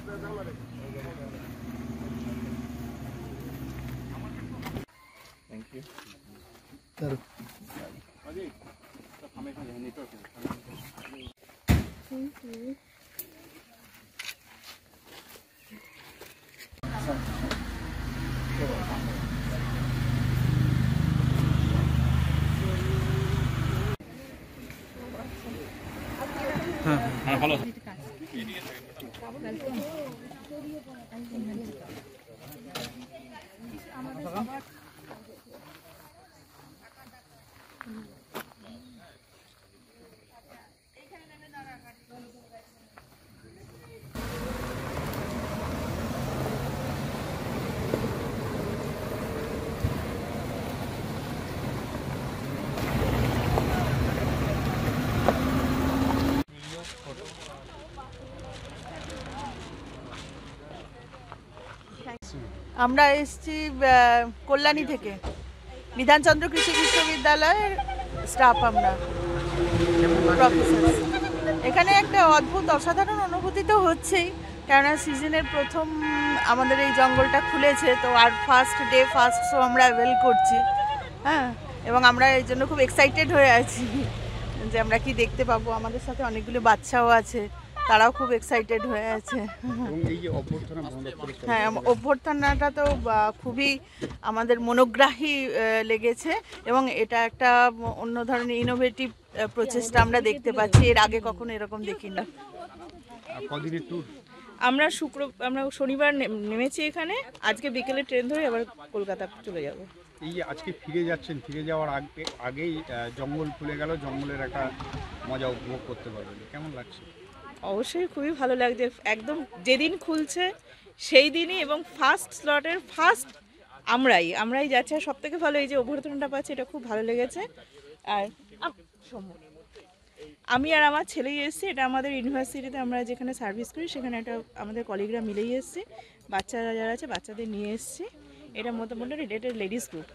Thank you. Thank you. ভালো আমরা এসেছি কল্যাণী থেকে, বিধানচন্দ্র কৃষি বিশ্ববিদ্যালয়ের স্টাফ আমরা, প্রফেসর। এখানে একটা অদ্ভুত অসাধারণ অনুভূতি তো হচ্ছেই, কেননা সিজনের প্রথম আমাদের এই জঙ্গলটা খুলেছে, তো আর ফার্স্ট ডে ফার্স্ট শো আমরা অ্যাভেল করছি। হ্যাঁ, এবং আমরা এই জন্য খুব এক্সাইটেড হয়ে আছি যে আমরা কি দেখতে পাবো। আমাদের সাথে অনেকগুলো বাচ্চাও আছে, তারাও খুব এক্সাইটেড হয়ে আছে। হ্যাঁ, অভ্যর্থনাটা তো খুবই আমাদের মনোগ্রাহী লেগেছে, এবং এটা একটা অন্য ধরনের ইনোভেটিভ প্রচেষ্টা আমরা দেখতে পাচ্ছি। এর আগে কখনো এরকম দেখিনি। আমরা শনিবার নেমেছি এখানে, আজকে বিকেলে ট্রেন ধরে আবার কলকাতা চলে যাব। এই যে আজকে ফিরে যাচ্ছেন, ফিরে যাওয়ার আগেই জঙ্গল খুলে গেল, জঙ্গলের একটা মজা উপভোগ করতে পারবেন, কেমন লাগছে? অবশ্যই খুবই ভালো লাগছে। একদম যেদিন খুলছে সেই দিনই, এবং ফার্স্ট স্লটের ফার্স্ট আমরাই যাচ্ছি। আর সবথেকে ভালো এই যে অভ্যর্থনাটা পাচ্ছি, এটা খুব ভালো লেগেছে। আর আমি আর আমার ছেলেই এসেছি। এটা আমাদের ইউনিভার্সিটিতে আমরা যেখানে সার্ভিস করি সেখানে একটা আমাদের কলিগরা মিলেই এসেছি, বাচ্চারা যারা আছে বাচ্চাদের নিয়ে এসেছি। এটা মোটামুটি রিলেটেড লেডিস গ্রুপ।